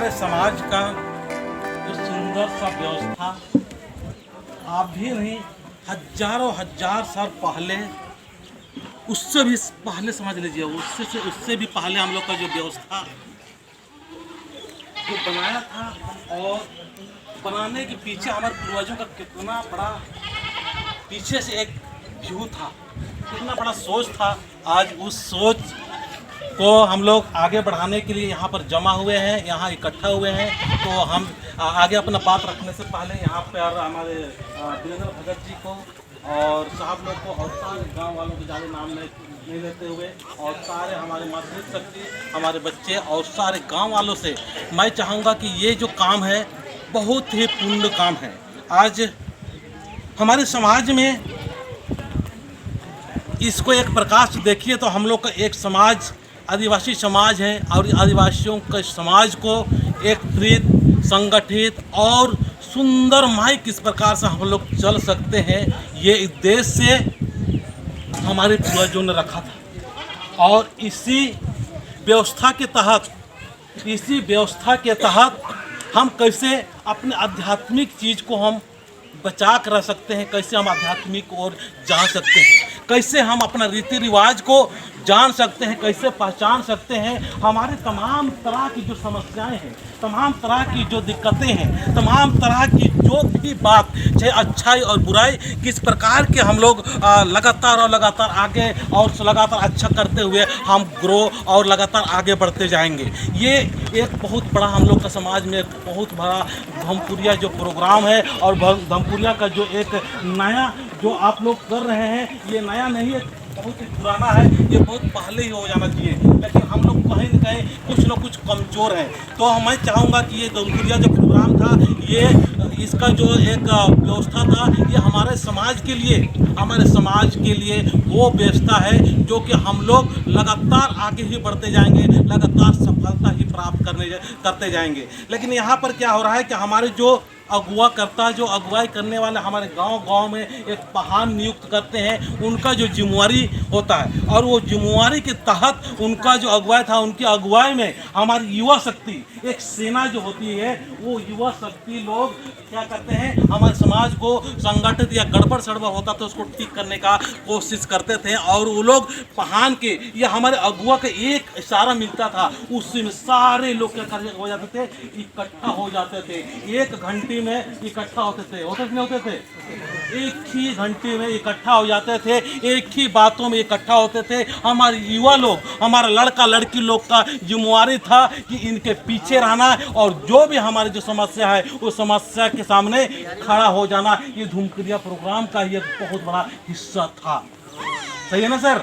हमारे समाज का जो सुंदर सा व्यवस्था आप भी नहीं, हजारों हजार साल पहले, उससे भी पहले समझ लीजिए, उससे भी पहले हम लोग का जो व्यवस्था जो बनाया था, और बनाने के पीछे हमारे पूर्वजों का कितना बड़ा पीछे से एक व्यू था, कितना बड़ा सोच था। आज उस सोच को हम लोग आगे बढ़ाने के लिए यहाँ पर जमा हुए हैं, यहाँ इकट्ठा हुए हैं। तो हम आगे अपना बात रखने से पहले यहाँ पर हमारे वीरेंद्र भगत जी को और साहब लोग को और सारे गांव वालों के ज़्यादा नाम नहीं लेते हुए, और सारे हमारे माध्यमिक शक्ति, हमारे बच्चे और सारे गांव वालों से मैं चाहूँगा कि ये जो काम है बहुत ही पुण्य काम है। आज हमारे समाज में इसको एक प्रकाश देखिए तो हम लोग का एक समाज आदिवासी समाज है, और आदिवासियों के समाज को एक प्रीत, संगठित और सुंदरमय किस प्रकार से हम लोग चल सकते हैं, ये देश से हमारे पूर्वजों ने रखा था। और इसी व्यवस्था के तहत हम कैसे अपने आध्यात्मिक चीज़ को हम बचा कर रह सकते हैं, कैसे हम आध्यात्मिक और जान सकते हैं, कैसे हम अपना रीति रिवाज को जान सकते हैं, कैसे पहचान सकते हैं। हमारे तमाम तरह की जो समस्याएं हैं, तमाम तरह की जो दिक्कतें हैं, तमाम तरह की जो भी बात, चाहे अच्छाई और बुराई, किस प्रकार के हम लोग लगातार आगे और लगातार अच्छा करते हुए हम ग्रो और लगातार आगे बढ़ते जाएंगे। ये एक बहुत बड़ा हम लोग का समाज में एक बहुत बड़ा धमपुरिया जो प्रोग्राम है, और धमपुरिया का जो एक नया जो आप लोग कर रहे हैं, ये नया नहीं है, बहुत ही पुराना है, ये बहुत पहले ही हो जाना चाहिए, लेकिन हम लोग कहीं न कहीं कुछ न कुछ कमज़ोर हैं। तो मैं चाहूँगा कि ये धमपुरिया जो प्रोग्राम था, ये इसका जो एक व्यवस्था था, ये हमारे समाज के लिए वो व्यवस्था है जो कि हम लोग लगातार आगे ही बढ़ते जाएंगे, लगातार सफलता ही प्राप्त करते जाएंगे। लेकिन यहाँ पर क्या हो रहा है कि हमारे जो अगुवा करता, जो अगुवाई करने वाले हमारे गांव में एक पहाड़ नियुक्त करते हैं, उनका जो जिम्मेवारी होता है, और वो जिम्मेवारी के तहत उनका जो अगुवाई था, उनकी अगुवाई में हमारी युवा शक्ति, एक सेना जो होती है, वो युवा शक्ति लोग क्या करते हैं, हमारे समाज को संगठित या गड़बड़ सड़बड़ होता तो उसको ठीक करने का कोशिश करते थे। और वो लोग पहाड़ के या हमारे अगुआ का एक इशारा मिलता था, उसी में सारे लोग क्या हो जाते थे, इकट्ठा हो जाते थे, 1 घंटे में इकट्ठा होते थे, एक ही घंटे में इकट्ठा हो जाते थे, एक ही बातों में इकट्ठा होते थे। हमारे युवा लोग, हमारा लड़का लड़की लोग का जिम्मेवारी था कि इनके पीछे रहना, और जो भी हमारी जो समस्या है उस समस्या के सामने खड़ा हो जाना। ये धूमक्रिया प्रोग्राम का ये बहुत बड़ा हिस्सा था। सही है ना सर?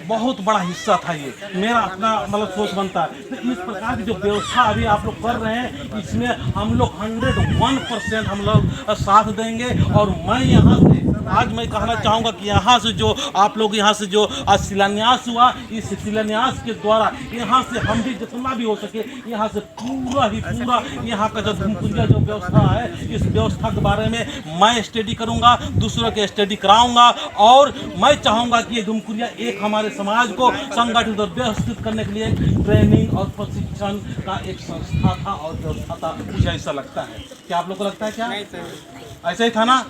बहुत बड़ा हिस्सा था ये, मेरा अपना मतलब सोच बनता है। तो इस प्रकार की जो व्यवस्था अभी आप लोग कर रहे हैं, इसमें हम लोग 101% हम लोग साथ देंगे। और मैं यहाँ से आज मैं कहना चाहूँगा कि यहाँ से जो आप लोग यहाँ से जो आज शिलान्यास हुआ, इस शिलान्यास के द्वारा यहाँ से हम भी जितना भी हो सके यहाँ से पूरा यहाँ का जो धूमपुरिया जो व्यवस्था है, इस व्यवस्था के बारे में मैं स्टडी करूँगा, दूसरों के स्टडी कराऊँगा। और मैं चाहूँगा कि ये धूमपुरिया एक हमारे समाज को संगठित और व्यवस्थित करने के लिए ट्रेनिंग और प्रशिक्षण का एक संस्था था और व्यवस्था था। मुझे ऐसा लगता है। क्या आप लोग को लगता है? क्या ऐसा ही था ना?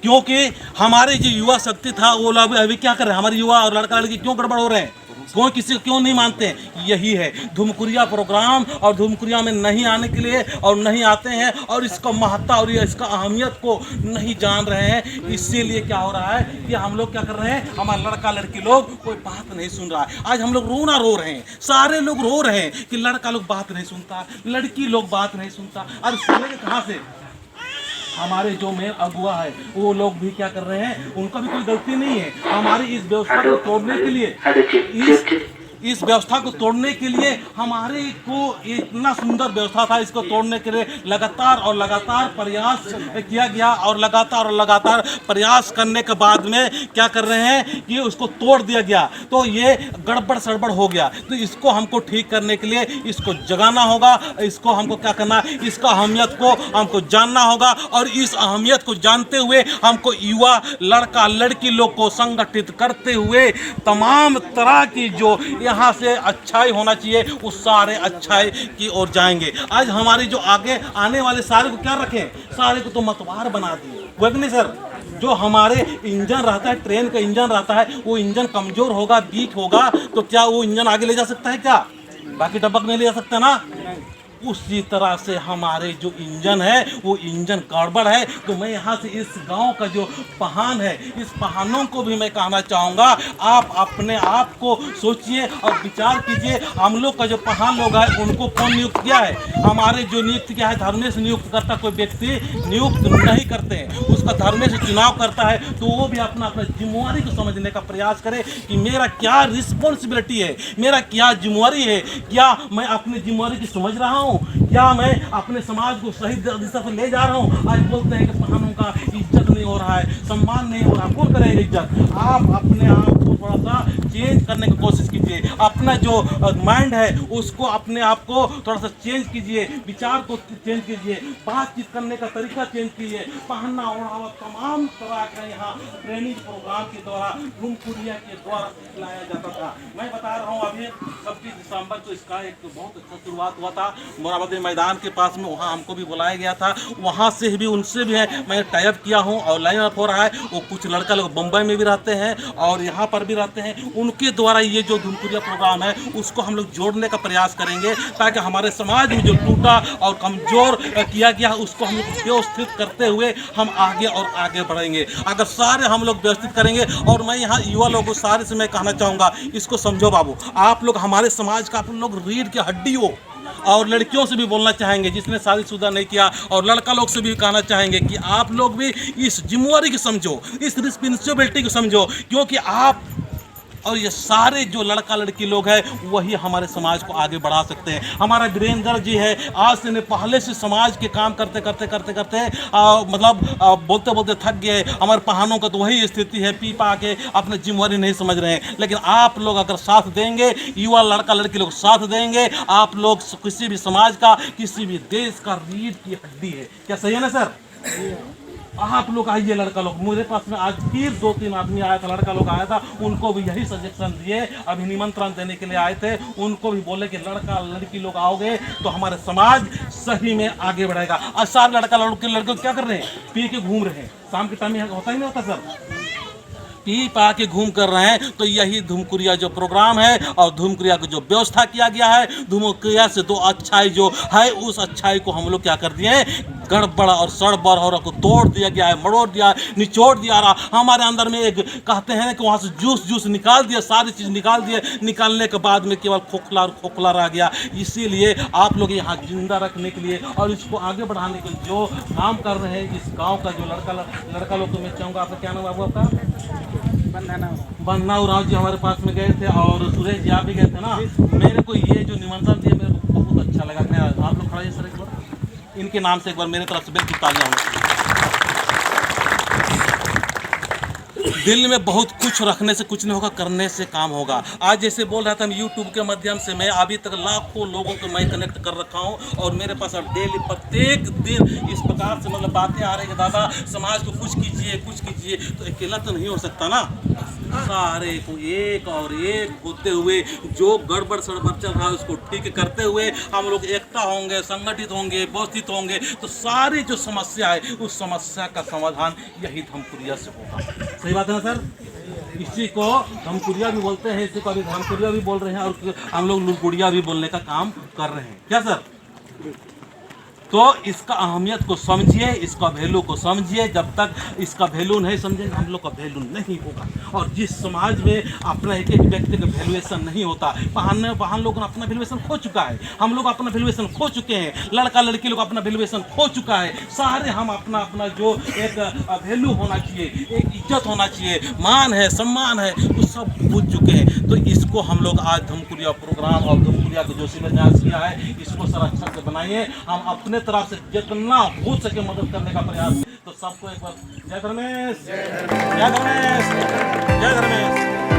क्योंकि हमारे जो युवा शक्ति था, वो लोग अभी क्या कर रहे हैं, हमारे युवा और लड़का लड़की क्यों गड़बड़ हो रहे हैं, कौन किसी को क्यों नहीं मानते हैं? यही है धूमक्रिया प्रोग्राम। और धूमक्रिया में नहीं आने के लिए और नहीं आते हैं, और इसका महत्ता और इसका अहमियत को नहीं जान रहे हैं। इसीलिए क्या हो रहा है कि हम लोग क्या कर रहे हैं, हमारा लड़का लड़की लोग कोई बात नहीं सुन रहा है। आज हम लोग रो रहे हैं, सारे लोग रो रहे हैं कि लड़का लोग बात नहीं सुनता, लड़की लोग बात नहीं सुनता। अरे सुनेंगे कहाँ से? हमारे जो मेन अगुआ है वो लोग भी क्या कर रहे हैं, उनका भी कोई गलती नहीं है। हमारी इस व्यवस्था को तोड़ने के लिए इस व्यवस्था को तोड़ने के लिए हमारे को इतना सुंदर व्यवस्था था, इसको तोड़ने के लिए लगातार प्रयास किया गया, और लगातार प्रयास करने के बाद में क्या कर रहे हैं कि उसको तोड़ दिया गया। तो ये गड़बड़ सड़बड़ हो गया। तो इसको हमको ठीक करने के लिए इसको जगाना होगा, इसको हमको क्या करना है, इसका अहमियत को हमको जानना होगा। और इस अहमियत को जानते हुए हमको युवा लड़का लड़की लोग को संगठित करते हुए तमाम तरह की जो यहाँ से अच्छाई होना चाहिए, उस सारे अच्छाई की ओर जाएंगे। आज हमारी जो आगे आने वाले सारे को क्या रखें, सारे को तो मतवार बना दिए, वो नहीं सर। जो हमारे इंजन रहता है, ट्रेन का इंजन रहता है, वो इंजन कमजोर होगा, वीक होगा, तो क्या वो इंजन आगे ले जा सकता है? क्या बाकी टपक नहीं ले जा सकता ना? उसी तरह से हमारे जो इंजन है वो इंजन गड़बड़ है। तो मैं यहाँ से इस गांव का जो पहान है, इस पहानों को भी मैं कहना चाहूँगा, आप अपने आप को सोचिए और विचार कीजिए। हम लोग का जो पहान लोग है उनको कौन नियुक्त किया है? हमारे जो नियुक्त किया है धर्मेश नियुक्त करता, कोई व्यक्ति नियुक्त नहीं करते हैं, उसका धर्मेश चुनाव करता है। तो वो भी अपना अपना जिम्मेवारी को समझने का प्रयास करे कि मेरा क्या रिस्पॉन्सिबिलिटी है, मेरा क्या जिम्मेवारी है, क्या मैं अपनी जिम्मेवारी की समझ रहा हूँ, क्या मैं अपने समाज को सही दिशा से ले जा रहा हूँ। आज बोलते हैं कि पहानों का इज्जत नहीं हो रहा है, सम्मान नहीं हो रहा, कौन करेगा इज्जत? आप अपने आप को थोड़ा सा चेंज करने की कोशिश कीजिए, अपना जो माइंड है उसको, अपने आप को थोड़ा सा चेंज कीजिए, विचार को चेंज कीजिए, बातचीत करने का तरीका चेंज कीजिए। पहनना ओढ़ावा तमाम तरह का यहाँ ट्रेनिंग प्रोग्राम के द्वारा घुमकुरिया के द्वारा लाया जाता था। मैं बता रहा हूँ अभी 26 दिसंबर को इसका एक बहुत अच्छा शुरुआत हुआ था मोराबादी मैदान के पास में, वहाँ हमको भी बुलाया गया था। वहाँ से भी उनसे भी है मैं टाइप किया हूँ और लाइन अप हो रहा है। वो कुछ लड़का लोग बम्बई में भी रहते हैं और यहाँ पर भी रहते हैं, उनके द्वारा ये जो घुमकुरिया प्रोग्राम है उसको हम लोग जोड़ने का प्रयास करेंगे, ताकि हमारे समाज में जो टूटा और कमजोर किया गया उसको हम लोग व्यवस्थित करते हुए हम आगे और आगे बढ़ेंगे। अगर सारे हम लोग व्यवस्थित करेंगे, और मैं यहाँ युवा लोगों सारे से मैं कहना चाहूँगा, इसको समझो बाबू, आप लोग हमारे समाज का, आप लोग रीढ़ की हड्डी हो। और लड़कियों से भी बोलना चाहेंगे जिसने शादीशुदा नहीं किया, और लड़का लोग से भी कहना चाहेंगे कि आप लोग भी इस जिम्मेवारी को समझो, इस रिस्पॉन्सिबिलिटी को समझो, क्योंकि आप और ये सारे जो लड़का लड़की लोग हैं वही हमारे समाज को आगे बढ़ा सकते हैं। हमारा वीरेंद्र जी है, आज से पहले से समाज के काम करते करते करते करते बोलते बोलते थक गए। हमारे पहानों का तो वही स्थिति है, पी पा के अपने जिम्मेवारी नहीं समझ रहे हैं। लेकिन आप लोग अगर साथ देंगे, युवा लड़का लड़की लोग साथ देंगे, आप लोग किसी भी समाज का, किसी भी देश का रीढ़ की हड्डी है। क्या सही है ना सर? आप लोग आइए, लड़का लोग मेरे पास में आज फिर 2-3 आदमी आया था, लड़का लोग आया था, उनको भी यही सजेशन दिए, अभी निमंत्रण देने के लिए आए थे। उनको भी बोले कि लड़का लड़की लोग आओगे तो हमारे समाज सही में आगे बढ़ेगा। और सारे लड़का लड़के क्या कर रहे हैं? पी के घूम रहे हैं। शाम के टाइम होता ही नहीं होता सर, पी पा के घूम कर रहे हैं। तो यही धुमकुरिया जो प्रोग्राम है और धुमकुरिया को जो व्यवस्था किया गया है, धुमकुरिया से दो अच्छाई जो है, उस अच्छाई को हम लोग क्या कर दिए हैं? गड़बड़ और सड़बड़ और को तोड़ दिया गया है, मरोड़ दिया, निचोड़ दिया रहा। हमारे अंदर में एक कहते हैं कि वहाँ से जूस निकाल दिया, सारी चीज़ निकाल दिए। निकालने के बाद में केवल खोखला और खोखला रह गया। इसीलिए आप लोग यहाँ जिंदा रखने के लिए और इसको आगे बढ़ाने के लिए जो काम कर रहे हैं, इस गाँव का जो लड़का लोग को मैं चाहूँगा, आपका क्या नाम बाबू? आपका बन्ना उराव जी हमारे पास में गए थे और सुरेश जी आप भी गए थे ना। मेरे को ये जो निमंत्रण दिया मेरे को बहुत अच्छा लगा। मैं आप लोग खड़े सर एक बार, इनके नाम से एक बार मेरे तरफ से बिल्कुल तालियां होंगी। दिल में बहुत कुछ रखने से कुछ नहीं होगा, करने से काम होगा। आज जैसे बोल रहा था, मैं यूट्यूब के माध्यम से मैं अभी तक लाखों लोगों को मैं कनेक्ट कर रखा हूँ, और मेरे पास अब डेली प्रत्येक दिन इस प्रकार से बातें आ रही है कि दादा समाज को कुछ कीजिए, कुछ कीजिए। तो अकेला तो नहीं हो सकता ना, सारे को एक और एक होते हुए जो गड़बड़ सड़बड़ चल रहा है उसको ठीक करते हुए हम लोग एकता होंगे, संगठित होंगे, व्यवस्थित होंगे, तो सारी जो समस्या है उस समस्या का समाधान यही धमकुरिया से होगा। सही बात है ना सर? इसी को धमकुरिया भी बोलते हैं, इसी को अभी धमकुरिया भी बोल रहे हैं, और हम लोग लुड़कुड़िया भी बोलने का काम कर रहे हैं। क्या सर? तो इसका अहमियत को समझिए, इसका वैल्यू को समझिए। जब तक इसका वैल्यू नहीं समझेंगे हम लोग का वैल्यू नहीं होगा। और जिस समाज में अपना एक एक व्यक्ति का वैल्यूएशन नहीं होता, पहान लोग अपना वैल्यूएशन खो चुका है, हम लोग अपना वैल्यूएशन खो चुके हैं, लड़का लड़की लोग अपना वैल्यूएशन खो चुका है। सारे हम अपना अपना जो एक वैल्यू होना चाहिए, एक इज्जत होना चाहिए, मान है, सम्मान है, वो सब भूल चुके हैं। तो इसको हम लोग आज धमकुरिया प्रोग्राम और धमकुरिया को जो शिलान्यास किया है, इसको सर अच्छा से बनाइए। हम अपने तरफ से जितना हो सके मदद करने का प्रयास। तो सबको एक बार जय धर्मेश, जय धर्मेश, जय धर्मेश।